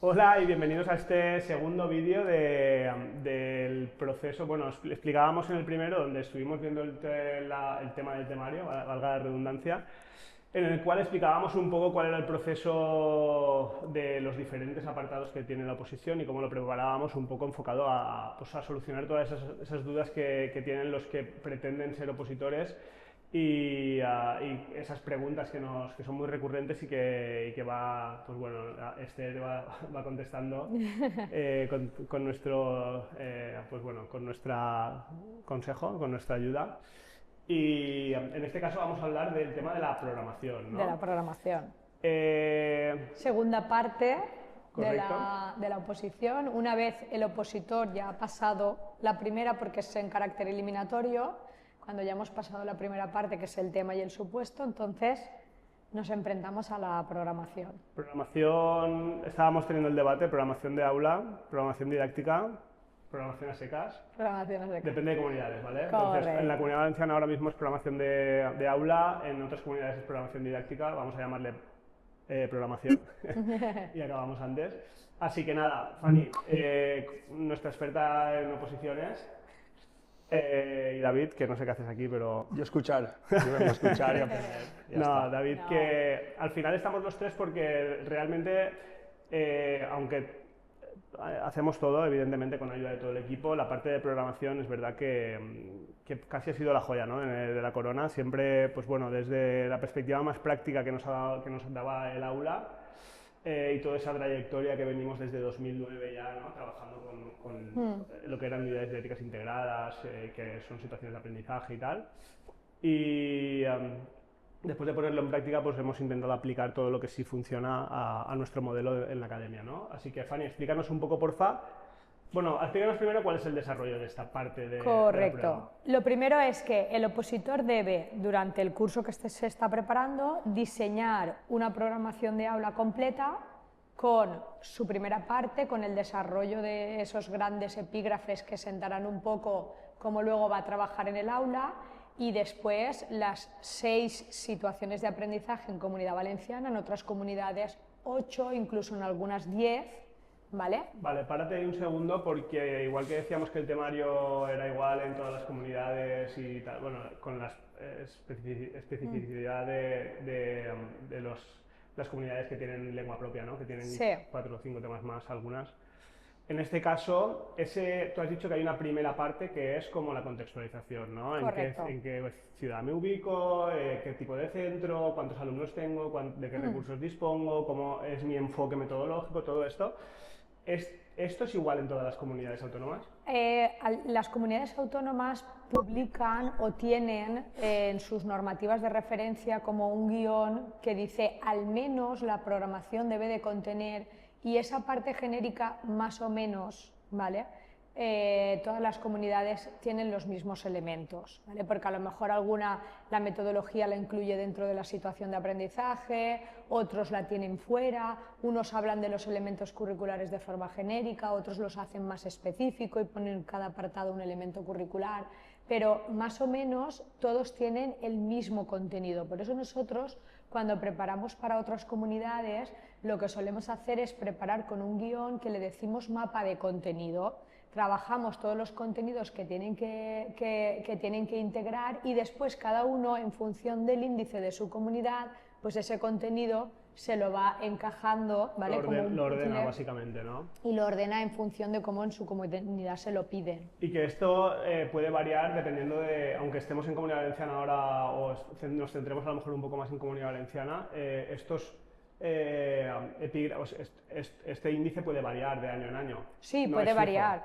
Hola y bienvenidos a este segundo vídeo del proceso. Bueno, explicábamos en el primero, donde estuvimos viendo el tema del temario, valga la redundancia, en el cual explicábamos un poco cuál era el proceso de los diferentes apartados que tiene la oposición y cómo lo preparábamos un poco enfocado a solucionar todas esas dudas que tienen los que pretenden ser opositores y esas preguntas que son muy recurrentes y que va, pues bueno, Esther va contestando con nuestro, pues bueno, con nuestra consejo, con nuestra ayuda. Y en este caso vamos a hablar del tema de la programación, ¿no? De la programación. Eh, Segunda parte Correcto. de la oposición. Una vez el opositor ya ha pasado la primera, porque es en carácter eliminatorio, cuando ya hemos pasado la primera parte, que es el tema y el supuesto, entonces nos enfrentamos a la programación. Programación, estábamos teniendo el debate, programación de aula, programación didáctica, programación a secas. Programación a secas. Depende de comunidades, ¿vale? Correcto. Entonces, en la Comunidad Valenciana ahora mismo es programación de aula, en otras comunidades es programación didáctica, vamos a llamarle programación, y acabamos antes. Así que nada, Fanny, nuestra experta en oposiciones, y David, que no sé qué haces aquí, pero... Yo escuchar, yo vengo a escuchar y aprender. Ya No, está. David, No. que al final estamos los tres porque realmente, aunque hacemos todo, evidentemente, con ayuda de todo el equipo, la parte de programación es verdad que casi ha sido la joya, ¿no? De la corona. Siempre, pues bueno, desde la perspectiva más práctica que nos daba el aula, y toda esa trayectoria que venimos desde 2009 ya, ¿no? Trabajando con lo que eran unidades didácticas integradas, que son situaciones de aprendizaje y tal. Y después de ponerlo en práctica, pues hemos intentado aplicar todo lo que sí funciona a nuestro modelo en la academia, ¿no? Así que, Fanny, explícanos un poco, porfa. Bueno, explícanos primero cuál es el desarrollo de esta parte de la prueba. Correcto. Lo primero es que el opositor debe, durante el curso que se está preparando, diseñar una programación de aula completa con su primera parte, con el desarrollo de esos grandes epígrafes que sentarán un poco cómo luego va a trabajar en el aula, y después las 6 situaciones de aprendizaje en Comunidad Valenciana, en otras comunidades 8, incluso en algunas 10, ¿vale? Vale, párate ahí un segundo porque igual que decíamos que el temario era igual en todas las comunidades y tal, bueno, con la especificidad de las comunidades que tienen lengua propia, ¿no? Que tienen Sí. 4 o 5 temas más, algunas. En este caso, tú has dicho que hay una primera parte que es como la contextualización, ¿no? Correcto. En qué ciudad me ubico, qué tipo de centro, cuántos alumnos tengo, de qué recursos dispongo, cómo es mi enfoque metodológico, todo esto. ¿Esto es igual en todas las comunidades autónomas? Las comunidades autónomas publican o tienen en sus normativas de referencia como un guión que dice al menos la programación debe de contener, y esa parte genérica más o menos, ¿vale? Todas las comunidades tienen los mismos elementos, ¿vale? Porque a lo mejor la metodología la incluye dentro de la situación de aprendizaje, otros la tienen fuera, unos hablan de los elementos curriculares de forma genérica, otros los hacen más específico y ponen en cada apartado un elemento curricular, pero más o menos todos tienen el mismo contenido. Por eso nosotros, cuando preparamos para otras comunidades, lo que solemos hacer es preparar con un guión que le decimos mapa de contenido. Trabajamos todos los contenidos que tienen que integrar, y después cada uno, en función del índice de su comunidad, pues ese contenido se lo va encajando, ¿vale? Lo ordena básicamente, ¿no? Y lo ordena en función de cómo en su comunidad se lo piden. Y que esto puede variar dependiendo de, aunque estemos en Comunidad Valenciana ahora o nos centremos a lo mejor un poco más en Comunidad Valenciana, este índice puede variar de año en año. Sí, No puede es fijo. variar.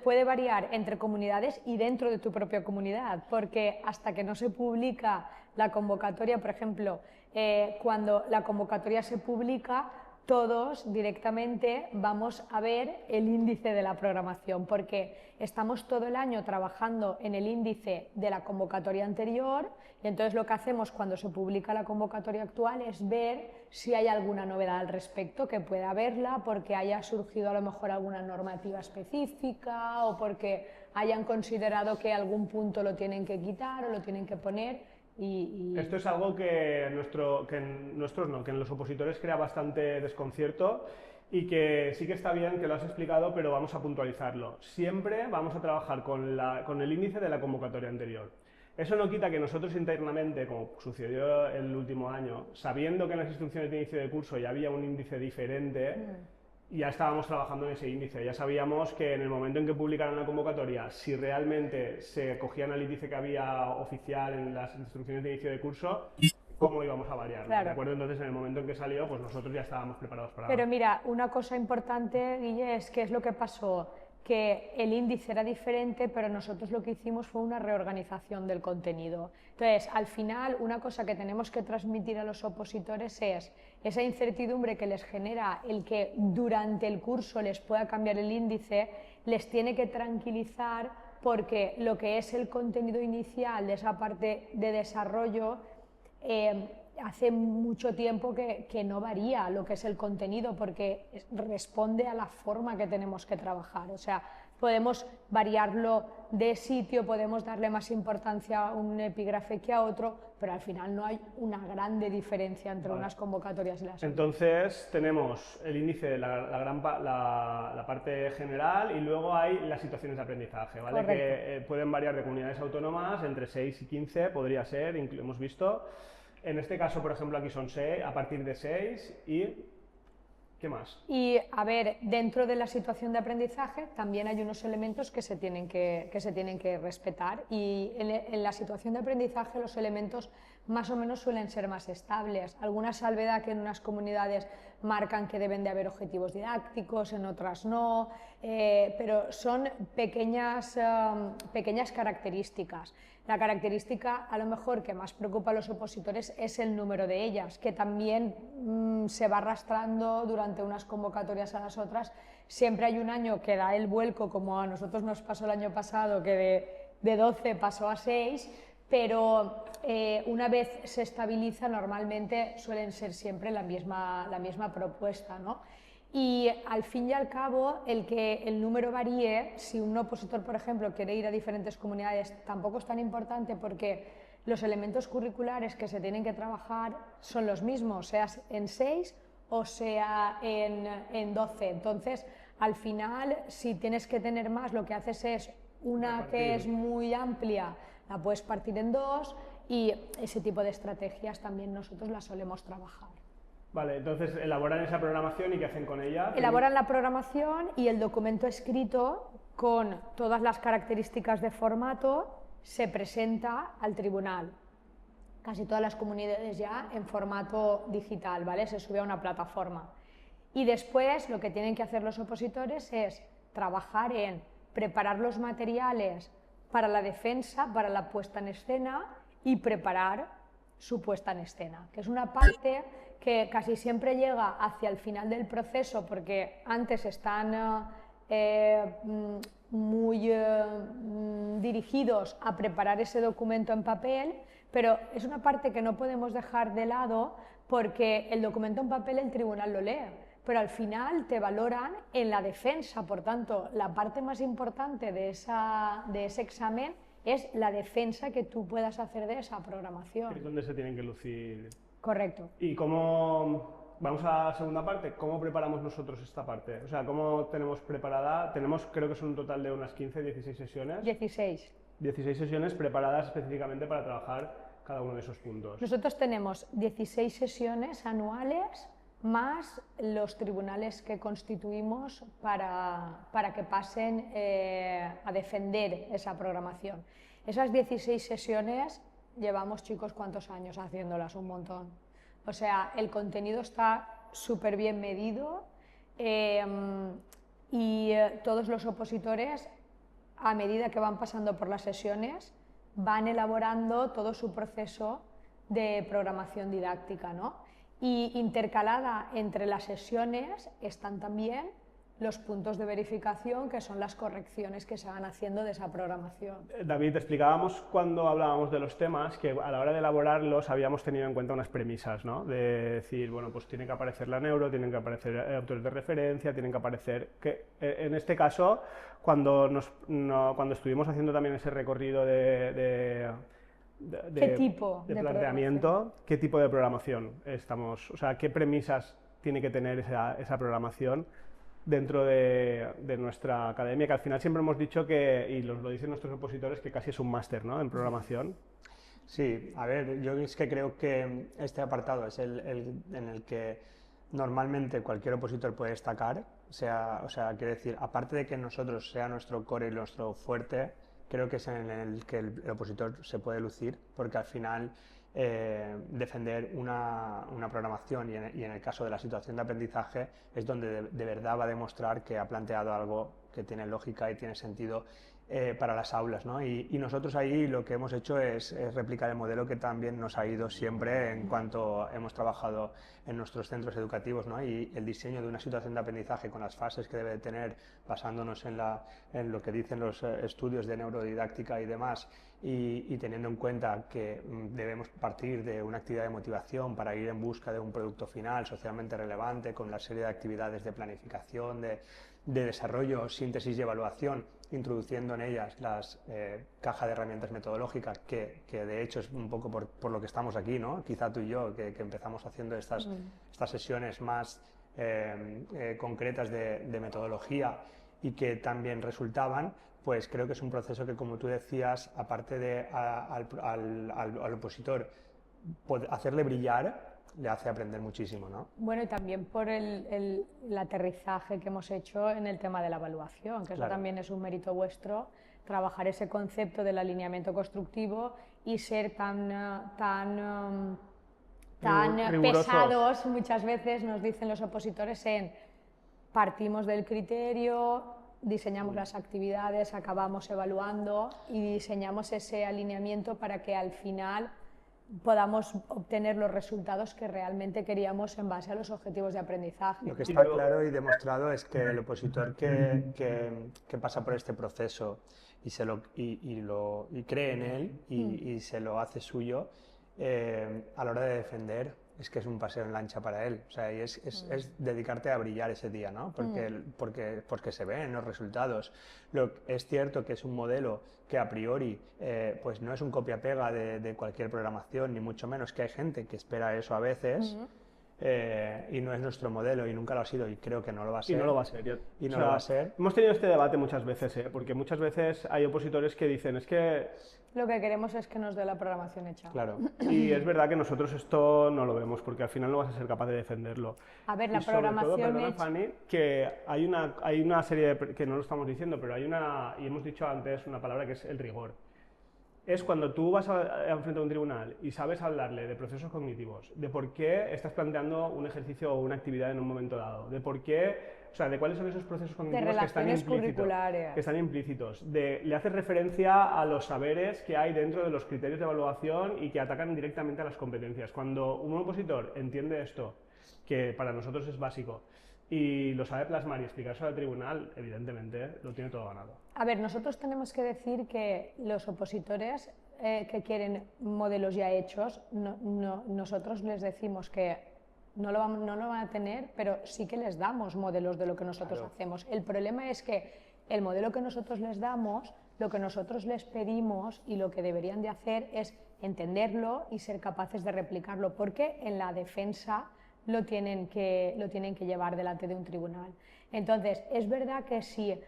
Puede variar entre comunidades y dentro de tu propia comunidad, porque hasta que no se publica la convocatoria, por ejemplo, cuando la convocatoria se publica, todos directamente vamos a ver el índice de la programación, porque estamos todo el año trabajando en el índice de la convocatoria anterior, y entonces lo que hacemos cuando se publica la convocatoria actual es ver si hay alguna novedad al respecto, que pueda haberla porque haya surgido a lo mejor alguna normativa específica o porque hayan considerado que algún punto lo tienen que quitar o lo tienen que poner. Esto es algo que en los opositores crea bastante desconcierto y que sí que está bien que lo has explicado, pero vamos a puntualizarlo. Siempre vamos a trabajar con el índice de la convocatoria anterior. Eso no quita que nosotros internamente, como sucedió el último año, sabiendo que en las instrucciones de inicio de curso ya había un índice diferente, ya estábamos trabajando en ese índice. Ya sabíamos que en el momento en que publicaran la convocatoria, si realmente se cogían el índice que había oficial en las instrucciones de inicio de curso, cómo íbamos a variar. Claro. ¿De acuerdo? Entonces, en el momento en que salió, pues nosotros ya estábamos preparados para... Pero mira, una cosa importante, Guille, es qué es lo que pasó, que el índice era diferente, pero nosotros lo que hicimos fue una reorganización del contenido. Entonces, al final, una cosa que tenemos que transmitir a los opositores es esa incertidumbre que les genera el que durante el curso les pueda cambiar el índice, les tiene que tranquilizar porque lo que es el contenido inicial de esa parte de desarrollo hace mucho tiempo que no varía lo que es el contenido porque responde a la forma que tenemos que trabajar. O sea, podemos variarlo de sitio, podemos darle más importancia a un epígrafe que a otro, pero al final no hay una grande diferencia entre unas convocatorias y las otras. Entonces tenemos el índice de la parte general y luego hay las situaciones de aprendizaje, ¿vale? Correcto. Que pueden variar de comunidades autónomas, entre 6 y 15 podría ser, hemos visto. En este caso, por ejemplo, aquí son 6, a partir de 6 y... ¿qué más? Y, a ver, dentro de la situación de aprendizaje también hay unos elementos que se tienen que respetar y en la situación de aprendizaje los elementos más o menos suelen ser más estables. Alguna salvedad que en unas comunidades marcan que deben de haber objetivos didácticos, en otras no, pero son pequeñas características. La característica a lo mejor que más preocupa a los opositores es el número de ellas, que también se va arrastrando durante unas convocatorias a las otras. Siempre hay un año que da el vuelco, como a nosotros nos pasó el año pasado, que de 12 pasó a 6, pero una vez se estabiliza normalmente suelen ser siempre la misma propuesta, ¿no? Y al fin y al cabo, el que el número varíe, si un opositor, por ejemplo, quiere ir a diferentes comunidades, tampoco es tan importante porque los elementos curriculares que se tienen que trabajar son los mismos, sea en 6 o sea en 12. Entonces, al final, si tienes que tener más, lo que haces es una que es muy amplia, la puedes partir en 2 y ese tipo de estrategias también nosotros las solemos trabajar. Vale, entonces elaboran esa programación y ¿qué hacen con ella? Elaboran la programación y el documento escrito con todas las características de formato se presenta al tribunal. Casi todas las comunidades ya en formato digital, ¿vale? Se sube a una plataforma. Y después lo que tienen que hacer los opositores es trabajar en preparar los materiales para la defensa, para la puesta en escena y preparar su puesta en escena, que es una parte que casi siempre llega hacia el final del proceso porque antes están muy dirigidos a preparar ese documento en papel, pero es una parte que no podemos dejar de lado porque el documento en papel el tribunal lo lee, pero al final te valoran en la defensa, por tanto, la parte más importante de ese examen es la defensa que tú puedas hacer de esa programación. Es donde se tienen que lucir. Correcto. ¿Y cómo, vamos a la segunda parte, cómo preparamos nosotros esta parte? O sea, ¿cómo tenemos preparada? Tenemos, creo que son un total de unas 15, 16 sesiones. 16. 16 sesiones preparadas específicamente para trabajar cada uno de esos puntos. Nosotros tenemos 16 sesiones anuales más los tribunales que constituimos para que pasen a defender esa programación. Esas 16 sesiones llevamos, chicos, ¿cuántos años haciéndolas? Un montón. O sea, el contenido está súper bien medido y todos los opositores, a medida que van pasando por las sesiones, van elaborando todo su proceso de programación didáctica, ¿no? Y intercalada entre las sesiones están también los puntos de verificación, que son las correcciones que se van haciendo de esa programación. David, explicábamos cuando hablábamos de los temas que a la hora de elaborarlos habíamos tenido en cuenta unas premisas, ¿no? De decir, bueno, pues tiene que aparecer la neuro, tienen que aparecer autores de referencia, tienen que aparecer... que en este caso, cuando estuvimos haciendo también ese recorrido ¿Qué tipo de planteamiento, qué tipo de programación estamos, o sea, qué premisas tiene que tener esa programación dentro de nuestra academia, que al final siempre hemos dicho que, y lo dicen nuestros opositores, que casi es un máster, ¿no?, en programación. Sí, a ver, yo es que creo que este apartado es el en el que normalmente cualquier opositor puede destacar. O sea, quiero decir, aparte de que nosotros sea nuestro core y nuestro fuerte, creo que es en el que el opositor se puede lucir, porque al final defender una programación y en el caso de la situación de aprendizaje es donde de verdad va a demostrar que ha planteado algo que tiene lógica y tiene sentido para las aulas, ¿no? Y nosotros ahí lo que hemos hecho es replicar el modelo que también nos ha ido siempre en cuanto hemos trabajado en nuestros centros educativos, ¿no? Y el diseño de una situación de aprendizaje con las fases que debe tener, basándonos en lo que dicen los estudios de neurodidáctica y demás, y teniendo en cuenta que debemos partir de una actividad de motivación para ir en busca de un producto final socialmente relevante, con la serie de actividades de planificación, de desarrollo, síntesis y evaluación, introduciendo en ellas las caja de herramientas metodológicas, que de hecho es un poco por lo que estamos aquí, ¿no? Quizá tú y yo, que empezamos haciendo estas sesiones más concretas de metodología y que también resultaban, pues creo que es un proceso que, como tú decías, aparte de al opositor hacerle brillar, le hace aprender muchísimo, ¿no? Bueno, y también por el aterrizaje que hemos hecho en el tema de la evaluación, que eso también es un mérito vuestro, trabajar ese concepto del alineamiento constructivo y ser tan pesados, muchas veces nos dicen los opositores, en partimos del criterio, diseñamos las actividades, acabamos evaluando y diseñamos ese alineamiento para que al final podamos obtener los resultados que realmente queríamos en base a los objetivos de aprendizaje. Lo que está claro y demostrado es que el opositor que pasa por este proceso y cree en él y se lo hace suyo, a la hora de defender, es que es un paseo en lancha para él. O sea, y es dedicarte a brillar ese día, ¿no? Porque se ven los resultados. Es cierto que es un modelo que a priori pues no es un copia-pega de cualquier programación, ni mucho menos, que hay gente que espera eso a veces. Y no es nuestro modelo y nunca lo ha sido y creo que no lo va a ser. Y no lo va a ser. Y no lo va a ser. Hemos tenido este debate muchas veces, porque muchas veces hay opositores que dicen, es que... Lo que queremos es que nos dé la programación hecha. Claro. Y es verdad que nosotros esto no lo vemos, porque al final no vas a ser capaz de defenderlo. A ver, la y sobre programación todo, perdona, hecha... Fanny, que hay una serie que no lo estamos diciendo, pero y hemos dicho antes una palabra que es el rigor. Es cuando tú vas enfrente a un tribunal y sabes hablarle de procesos cognitivos, de por qué estás planteando un ejercicio o una actividad en un momento dado, de por qué, o sea, de cuáles son esos procesos cognitivos que están implícitos, le haces referencia a los saberes que hay dentro de los criterios de evaluación y que atacan directamente a las competencias. Cuando un opositor entiende esto, que para nosotros es básico, y lo sabe plasmar y explicarse al tribunal, evidentemente lo tiene todo ganado. A ver, nosotros tenemos que decir que los opositores que quieren modelos ya hechos, nosotros les decimos que no lo van a tener, pero sí que les damos modelos de lo que nosotros hacemos. El problema es que el modelo que nosotros les damos, lo que nosotros les pedimos y lo que deberían de hacer es entenderlo y ser capaces de replicarlo, porque en la defensa lo tienen que llevar delante de un tribunal. Entonces, es verdad que si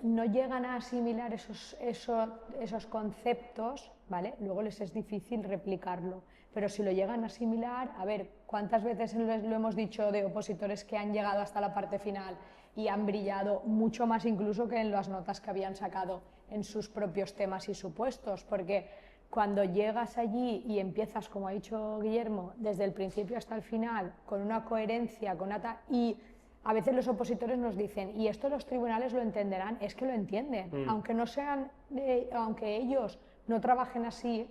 no llegan a asimilar esos conceptos, ¿vale? Luego les es difícil replicarlo, pero si lo llegan a asimilar, a ver, ¿cuántas veces lo hemos dicho de opositores que han llegado hasta la parte final y han brillado mucho más incluso que en las notas que habían sacado en sus propios temas y supuestos? Porque cuando llegas allí y empiezas, como ha dicho Guillermo, desde el principio hasta el final, con una coherencia, y a veces los opositores nos dicen, y esto los tribunales lo entenderán, es que lo entienden, aunque ellos no trabajen así,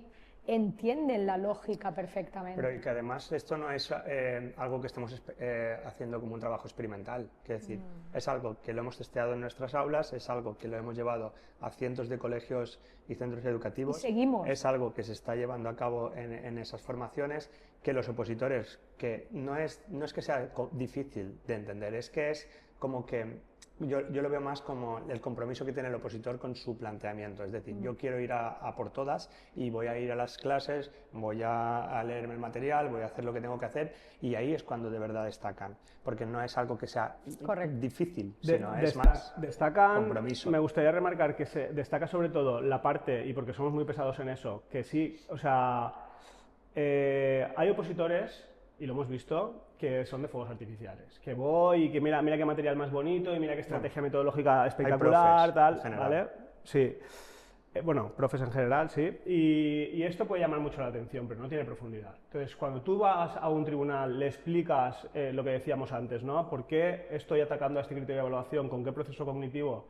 entienden la lógica perfectamente. Pero y que además esto no es algo que estemos haciendo como un trabajo experimental, es decir, es algo que lo hemos testeado en nuestras aulas, es algo que lo hemos llevado a cientos de colegios y centros educativos, y seguimos. Es algo que se está llevando a cabo en esas formaciones, que los opositores, que no es que sea difícil de entender, es que es como que yo lo veo más como el compromiso que tiene el opositor con su planteamiento. Es decir, yo quiero ir a por todas y voy a ir a las clases, voy a leerme el material, voy a hacer lo que tengo que hacer, y ahí es cuando de verdad destacan. Porque no es algo que sea difícil, sino es más compromiso. Me gustaría remarcar que se destaca sobre todo la parte, y porque somos muy pesados en eso, que sí, o sea, hay opositores, y lo hemos visto, que son de fuegos artificiales. Que voy y que mira qué material más bonito y mira qué estrategia metodológica espectacular, tal, ¿vale? Sí. Bueno, profes en general, sí. Y esto puede llamar mucho la atención, pero no tiene profundidad. Entonces, cuando tú vas a un tribunal, le explicas lo que decíamos antes, ¿no? ¿Por qué estoy atacando a este criterio de evaluación? ¿Con qué proceso cognitivo?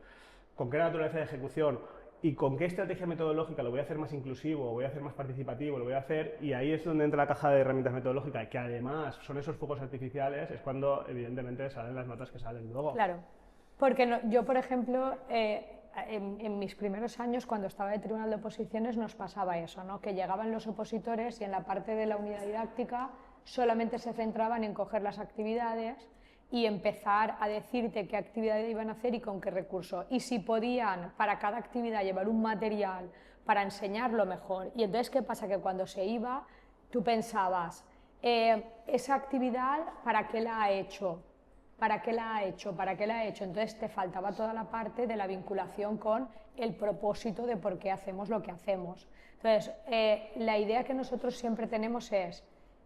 ¿Con qué naturaleza de ejecución? ¿Y con qué estrategia metodológica lo voy a hacer más inclusivo, voy a hacer más participativo, lo voy a hacer? Y ahí es donde entra la caja de herramientas metodológicas, que además son esos fuegos artificiales, es cuando evidentemente salen las notas que salen luego. Claro, porque yo, por ejemplo, en mis primeros años, cuando estaba de tribunal de oposiciones, nos pasaba eso, ¿no? Que llegaban los opositores y en la parte de la unidad didáctica solamente se centraban en coger las actividades y empezar a decirte qué actividad iban a hacer y con qué recurso. Y si podían para cada actividad llevar un material para enseñarlo mejor. Y entonces, ¿qué pasa? Que cuando se iba, tú pensabas, esa actividad, ¿para qué la ha hecho? ¿Para qué la ha hecho? ¿Para qué la ha hecho? Entonces te faltaba toda la parte de la vinculación con el propósito de por qué hacemos lo que hacemos. Entonces, la idea que nosotros siempre tenemos es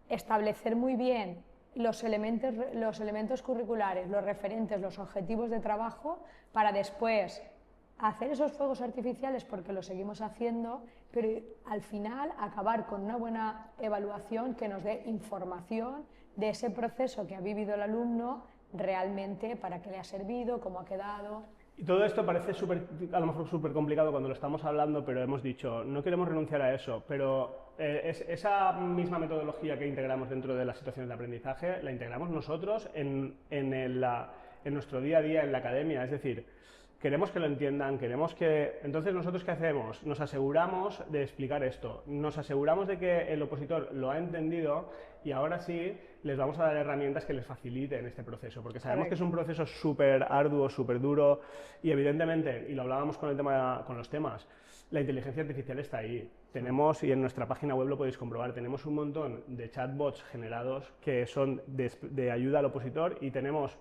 establecer muy bien los elementos curriculares, los referentes, los objetivos de trabajo, para después hacer esos fuegos artificiales, porque lo seguimos haciendo, pero al final acabar con una buena evaluación que nos dé información de ese proceso que ha vivido el alumno realmente, para qué le ha servido, cómo ha quedado. Y todo esto parece a lo mejor súper complicado cuando lo estamos hablando, pero hemos dicho, no queremos renunciar a eso, pero esa misma metodología que integramos dentro de las situaciones de aprendizaje, la integramos nosotros en nuestro día a día en la academia, es decir, queremos que lo entiendan, queremos que... Entonces, ¿nosotros qué hacemos? Nos aseguramos de explicar esto, nos aseguramos de que el opositor lo ha entendido y ahora sí les vamos a dar herramientas que les faciliten este proceso, porque sabemos que es un proceso súper arduo, súper duro y evidentemente, y lo hablábamos con los temas, la inteligencia artificial está ahí. Tenemos, y en nuestra página web lo podéis comprobar, tenemos un montón de chatbots generados que son de ayuda al opositor y tenemos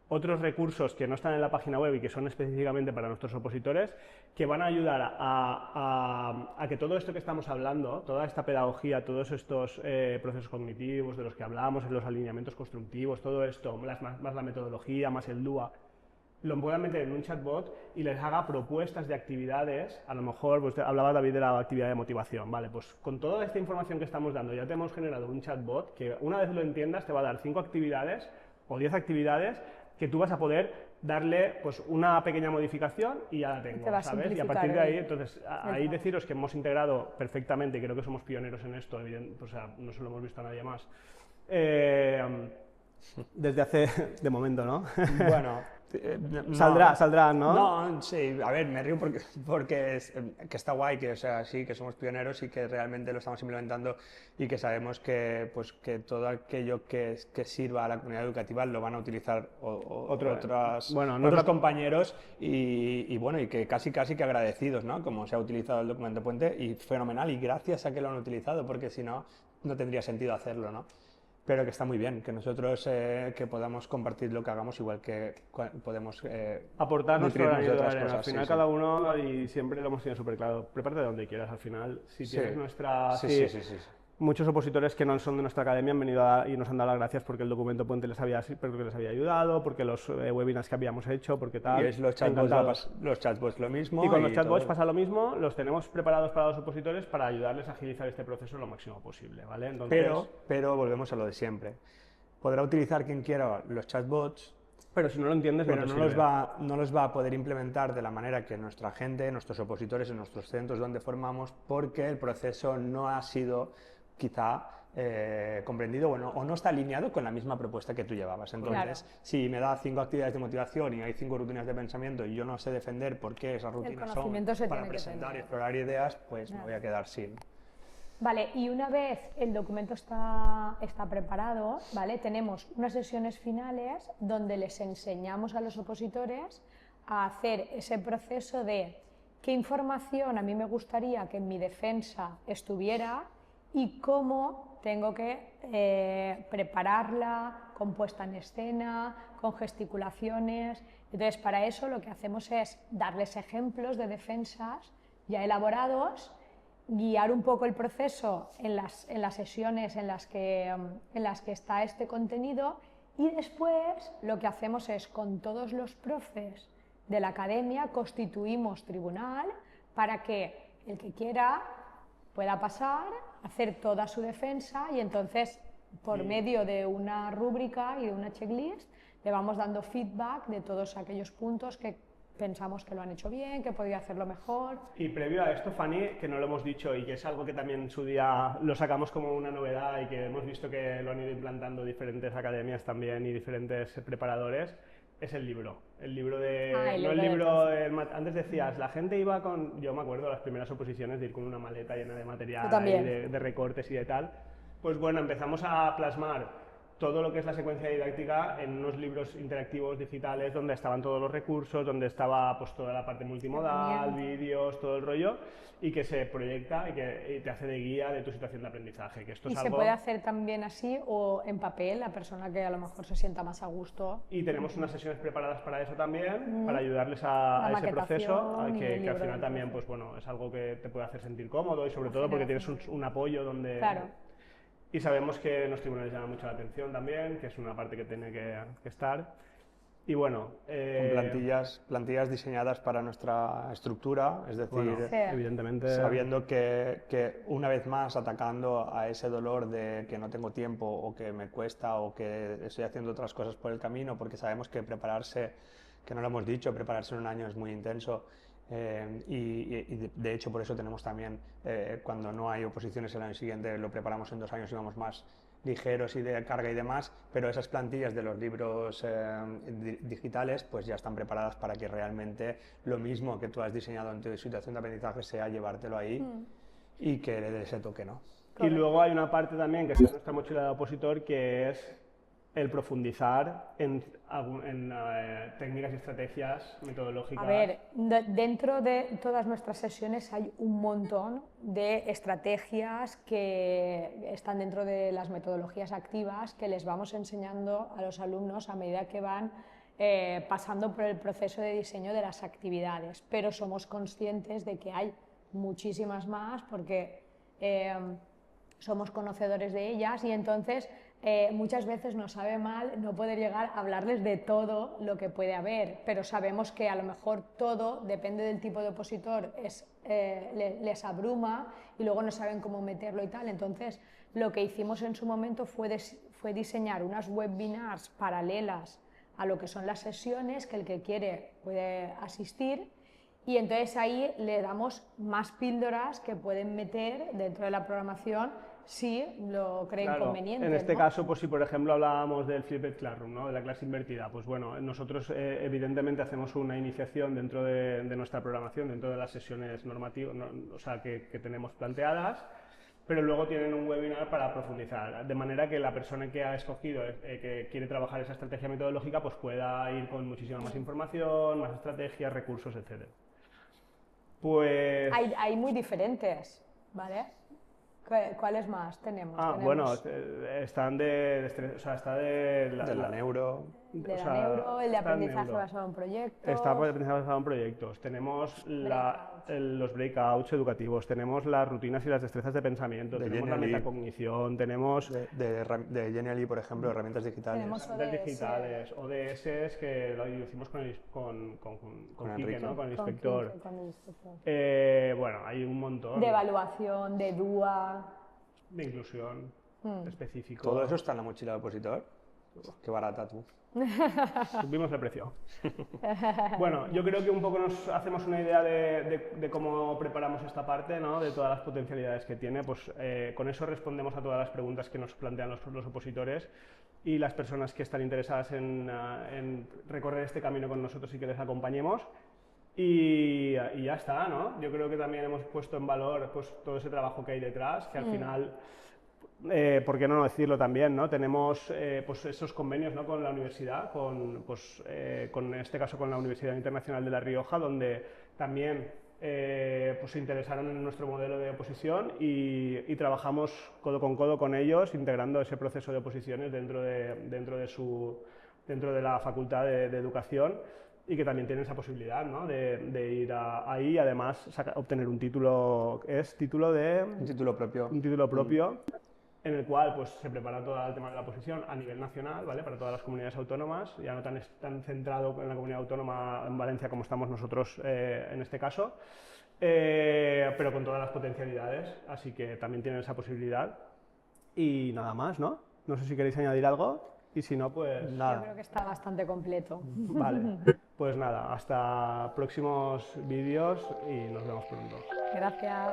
otros recursos que no están en la página web y que son específicamente para nuestros opositores, que van a ayudar a que todo esto que estamos hablando, toda esta pedagogía, todos estos procesos cognitivos de los que hablamos, en los alineamientos constructivos, todo esto, más la metodología, más el DUA, lo puedan meter en un chatbot y les haga propuestas de actividades. A lo mejor, pues hablaba David de la actividad de motivación, vale, pues con toda esta información que estamos dando ya te hemos generado un chatbot que una vez lo entiendas te va a dar 5 actividades o 10 actividades que tú vas a poder darle pues una pequeña modificación y ya la tengo, ¿sabes? Y a partir de ahí, entonces, ahí deciros que hemos integrado perfectamente, y creo que somos pioneros en esto, o sea, no se lo hemos visto a nadie más, desde hace, de momento, ¿no? Bueno, saldrá, ¿no? No, sí, a ver, me río porque que está guay, que o sea, sí, que somos pioneros y que realmente lo estamos implementando y que sabemos que, pues, que todo aquello que sirva a la comunidad educativa lo van a utilizar otros compañeros y bueno, y que casi que agradecidos, ¿no? Como se ha utilizado el documento puente y fenomenal, y gracias a que lo han utilizado, porque si no, no tendría sentido hacerlo, ¿no? Pero que está muy bien, que nosotros que podamos compartir lo que hagamos, igual que podemos aportar nuestro granito de arena. Al final, sí, cada uno, y siempre lo hemos tenido súper claro, prepárate de donde quieras. Al final, si tienes nuestra... Sí. Muchos opositores que no son de nuestra academia han venido y nos han dado las gracias porque el documento puente les había ayudado, porque los webinars que habíamos hecho, porque tal. Y es los chatbots lo mismo. Y con los chatbots pasa lo mismo, los tenemos preparados para los opositores para ayudarles a agilizar este proceso lo máximo posible, ¿vale? Entonces... Pero volvemos a lo de siempre. Podrá utilizar quien quiera los chatbots, pero si no lo entiendes, pero no los va a poder implementar de la manera que nuestra gente, nuestros opositores en nuestros centros donde formamos, porque el proceso no ha sido quizá comprendido o no está alineado con la misma propuesta que tú llevabas. Entonces, si me da 5 actividades de motivación y hay 5 rutinas de pensamiento y yo no sé defender por qué esas rutinas son para presentar y explorar ideas, pues me voy a quedar sin. Vale, y una vez el documento está preparado, ¿vale? Tenemos unas sesiones finales donde les enseñamos a los opositores a hacer ese proceso de qué información a mí me gustaría que en mi defensa estuviera y cómo tengo que prepararla con puesta en escena, con gesticulaciones. Entonces, para eso lo que hacemos es darles ejemplos de defensas ya elaborados, guiar un poco el proceso en las sesiones en las que está este contenido, y después lo que hacemos es, con todos los profes de la academia, constituimos tribunal para que el que quiera pueda pasar, hacer toda su defensa, y entonces, por medio de una rúbrica y de una checklist, le vamos dando feedback de todos aquellos puntos que pensamos que lo han hecho bien, que podría hacerlo mejor. Y previo a esto, Fanny, que no lo hemos dicho y que es algo que también en su día lo sacamos como una novedad y que hemos visto que lo han ido implantando diferentes academias también y diferentes preparadores, es el libro. El libro de... no el libro... antes decías, la gente iba con... Yo me acuerdo las primeras oposiciones de ir con una maleta llena de material, de recortes y de tal. Pues bueno, empezamos a plasmar todo lo que es la secuencia didáctica en unos libros interactivos digitales donde estaban todos los recursos, donde estaba pues toda la parte multimodal, vídeos, todo el rollo, y que se proyecta y que te hace de guía de tu situación de aprendizaje. Que esto es se puede hacer también así o en papel, la persona que a lo mejor se sienta más a gusto. Y tenemos unas sesiones preparadas para eso también, para ayudarles a ese proceso, que al final también pues bueno, es algo que te puede hacer sentir cómodo y sobre todo porque tienes un apoyo donde... Claro. Y sabemos que en los tribunales llama mucho la atención también, que es una parte que tiene que estar. Y bueno... con plantillas diseñadas para nuestra estructura, es decir, bueno, evidentemente... sabiendo que una vez más atacando a ese dolor de que no tengo tiempo o que me cuesta o que estoy haciendo otras cosas por el camino, porque sabemos que prepararse, que no lo hemos dicho, prepararse en un año es muy intenso. Y de hecho por eso tenemos también, cuando no hay oposiciones el año siguiente, lo preparamos en 2 años y vamos más ligeros y de carga y demás, pero esas plantillas de los libros digitales pues ya están preparadas para que realmente lo mismo que tú has diseñado en tu situación de aprendizaje sea llevártelo ahí y que le dé ese toque, ¿no? Y luego hay una parte también que es nuestra mochila de opositor, que es el profundizar en técnicas y estrategias metodológicas. A ver, dentro de todas nuestras sesiones hay un montón de estrategias que están dentro de las metodologías activas que les vamos enseñando a los alumnos a medida que van pasando por el proceso de diseño de las actividades, pero somos conscientes de que hay muchísimas más porque somos conocedores de ellas, y entonces muchas veces nos sabe mal no poder llegar a hablarles de todo lo que puede haber, pero sabemos que a lo mejor todo, depende del tipo de opositor, les abruma y luego no saben cómo meterlo y tal. Entonces lo que hicimos en su momento fue diseñar unas webinars paralelas a lo que son las sesiones, que el que quiere puede asistir, y entonces ahí le damos más píldoras que pueden meter dentro de la programación si lo creen conveniente. En este ¿no? caso, pues si por ejemplo hablábamos del Flipped Classroom, ¿no? De la clase invertida, pues bueno, nosotros evidentemente hacemos una iniciación dentro de nuestra programación, dentro de las sesiones normativas, o sea, que tenemos planteadas, pero luego tienen un webinar para profundizar, de manera que la persona que ha escogido, que quiere trabajar esa estrategia metodológica, pues pueda ir con muchísima más información, más estrategias, recursos, etc. Pues... Hay muy diferentes, ¿vale? ¿Cuáles más tenemos? Bueno, están está de la neuro. De la neuro, el de aprendizaje basado en proyectos. Está aprendizaje basado en proyectos. Tenemos los breakouts educativos, tenemos las rutinas y las destrezas de pensamiento, tenemos la metacognición, tenemos... De Genially, por ejemplo, herramientas digitales. Tenemos ODS, que lo hicimos con Quique, ¿no? Con el inspector. Bueno, hay un montón. De evaluación, de DUA. De inclusión, específico. ¿Todo eso está en la mochila de opositor? Qué barata tú. Subimos el precio. Bueno, yo creo que un poco nos hacemos una idea de cómo preparamos esta parte, ¿no? De todas las potencialidades que tiene. Pues con eso respondemos a todas las preguntas que nos plantean los opositores, y las personas que están interesadas en recorrer este camino con nosotros y que les acompañemos. Y ya está, ¿no? Yo creo que también hemos puesto en valor pues, todo ese trabajo que hay detrás, que al final, ¿por qué no decirlo también, ¿no? Tenemos pues esos convenios, ¿no? Con la universidad, en este caso con la Universidad Internacional de La Rioja, donde también pues se interesaron en nuestro modelo de oposición y trabajamos codo con ellos, integrando ese proceso de oposiciones dentro de la Facultad de Educación, y que también tienen esa posibilidad, ¿no? de ir ahí y además obtener un título, Un título propio. un título propio en el cual pues, se prepara todo el tema de la oposición a nivel nacional, ¿vale? Para todas las comunidades autónomas, ya no tan centrado en la comunidad autónoma en Valencia como estamos nosotros en este caso, pero con todas las potencialidades, así que también tienen esa posibilidad. Y nada más, ¿no? No sé si queréis añadir algo, y si no, pues Nada. Yo creo que está bastante completo. vale. Pues nada, hasta próximos vídeos y nos vemos pronto. Gracias.